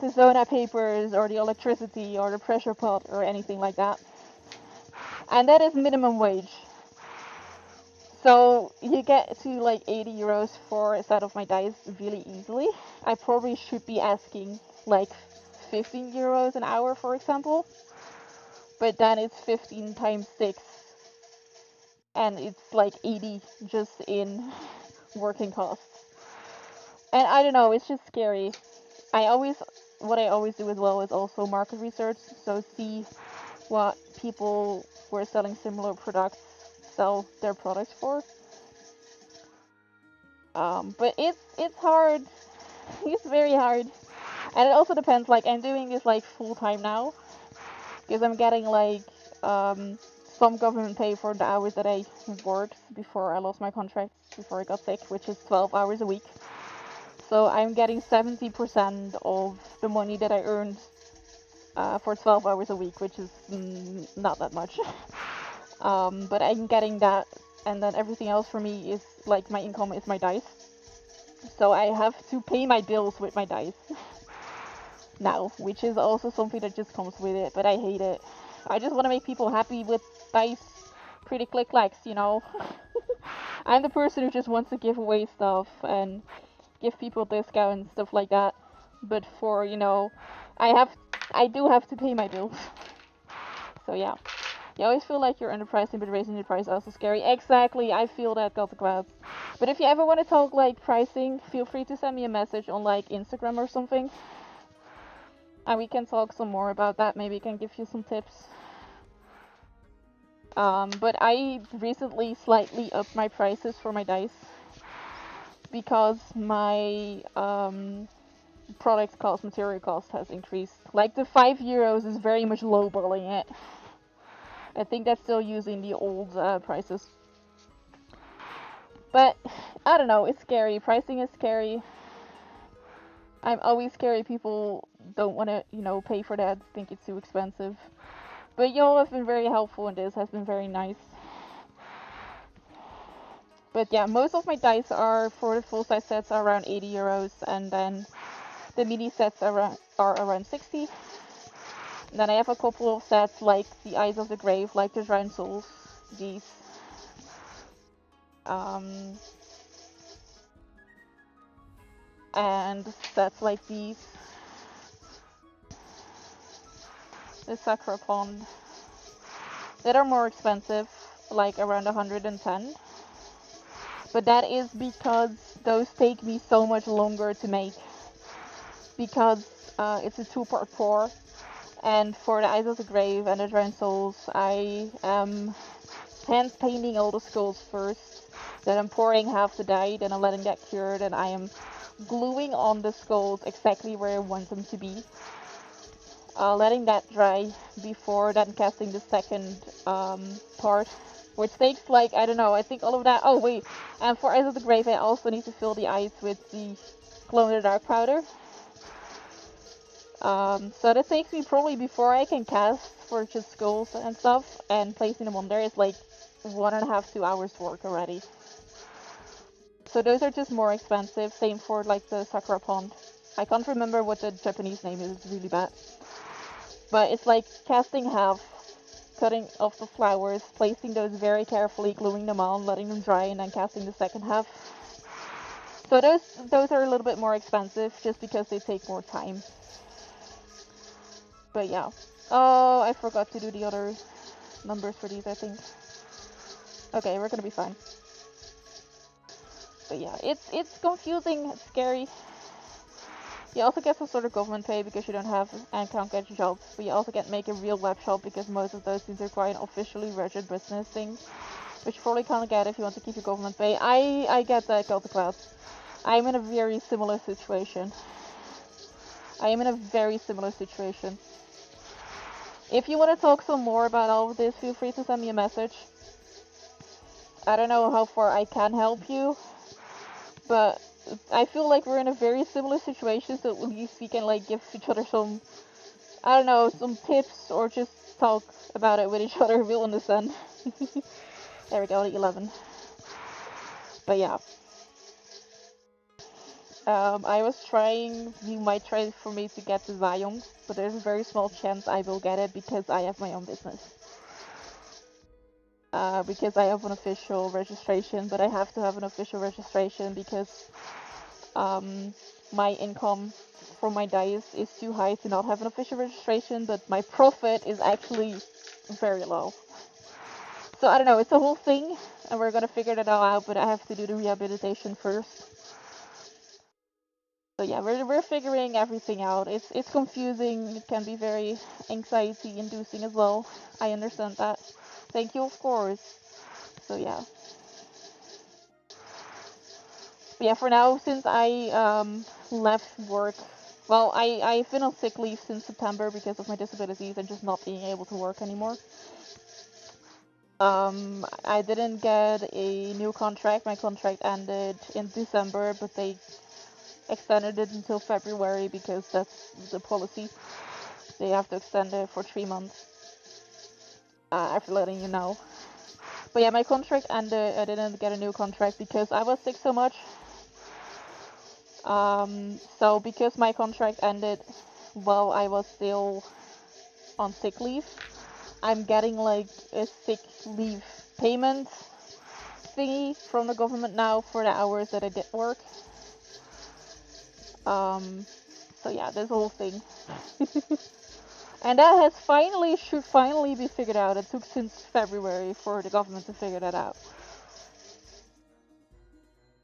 the Zona papers or the electricity or the pressure pot or anything like that. And that is minimum wage. So you get to like 80 euros for a set of my dice really easily. I probably should be asking like 15 euros an hour, for example. But then it's 15 times 6. And it's like 80 just in working costs. And I don't know, it's just scary. What I always do as well is also market research. So see what people who are selling similar products sell their products for. But it's hard. It's very hard. And it also depends, like I'm doing this like full time now. Because I'm getting like some government pay for the hours that I worked before I lost my contract, before I got sick, which is 12 hours a week. So I'm getting 70% of the money that I earned for 12 hours a week, which is not that much. But I'm getting that, and then everything else for me is like my income is my dice. So I have to pay my bills with my dice now, which is also something that just comes with it, but I hate it. I just want to make people happy with dice, pretty click-clacks, you know. I'm the person who just wants to give away stuff and give people discounts and stuff like that. But for, you know, I do have to pay my bills. So yeah. You always feel like you're underpricing, but raising the price is also scary. Exactly, I feel that, Got the Clouds. But if you ever want to talk like pricing, feel free to send me a message on like Instagram or something. And we can talk some more about that. Maybe I can give you some tips. But I recently slightly upped my prices for my dice. Because my product cost, material cost has increased. Like the 5 euros is very much lowballing it. I think that's still using the old prices. But, I don't know, it's scary. Pricing is scary. I'm always scary people don't want to, you know, pay for that, think it's too expensive. But y'all have been very helpful and this has been very nice. But yeah, most of my dice are, for the full size sets, are around 80 euros, and then the mini sets are around 60. And then I have a couple of sets like the Eyes of the Grave, like the Drowned Souls, these. And sets like these. The Sakura Pond. That are more expensive, like around 110. But that is because those take me so much longer to make. Because it's a 2-part pour. And for the Eyes of the Grave and the Drowned Souls, I am hand painting all the skulls first. Then I'm pouring half the dye, then I'm letting that cure, then I am gluing on the skulls exactly where I want them to be. Letting that dry before then casting the second part. Which takes like, I don't know, I think all of that. Oh wait, and for Eyes of the Grave I also need to fill the eyes with the glow in the dark powder. So that takes me probably before I can cast for just skulls and stuff and placing them on there is like 1.5 to 2 hours work already. So those are just more expensive. Same for like the Sakura Pond. I can't remember what the Japanese name is. It's really bad. But it's like casting half, cutting off the flowers, placing those very carefully, gluing them on, letting them dry, and then casting the second half. So those are a little bit more expensive just because they take more time. But yeah. Oh, I forgot to do the other numbers for these, I think. Okay, we're gonna be fine. But yeah, it's confusing, it's scary. You also get some sort of government pay because you don't have and can't get jobs. But you also get make a real web shop because most of those things require an officially registered business thing. Which you probably can't get if you want to keep your government pay. I get that, Got the Clouds. I'm in a very similar situation. I am in a very similar situation. If you want to talk some more about all of this, feel free to send me a message. I don't know how far I can help you, but I feel like we're in a very similar situation, so at least we can like give each other some, I don't know, some tips or just talk about it with each other. We'll understand. There we go, 11. But yeah. I was trying, you might try for me to get the Zion, but there's a very small chance I will get it because I have my own business. Because I have an official registration, but I have to have an official registration because my income from my dice is too high to not have an official registration, but my profit is actually very low. So I don't know, it's a whole thing, and we're gonna figure that all out, but I have to do the rehabilitation first. So yeah, we're figuring everything out. It's confusing. It can be very anxiety inducing as well. I understand that. Thank you, of course. So yeah. But yeah, for now, since I left work, well, I've been on sick leave since September because of my disabilities and just not being able to work anymore. I didn't get a new contract. My contract ended in December, but they extended it until February because that's the policy. They have to extend it for 3 months. After letting you know. But yeah, my contract ended. I didn't get a new contract because I was sick so much. So because my contract ended while I was still on sick leave, I'm getting like a sick leave payment thingy from the government now for the hours that I did work. So yeah, this whole thing. And that should finally be figured out. It took since February for the government to figure that out.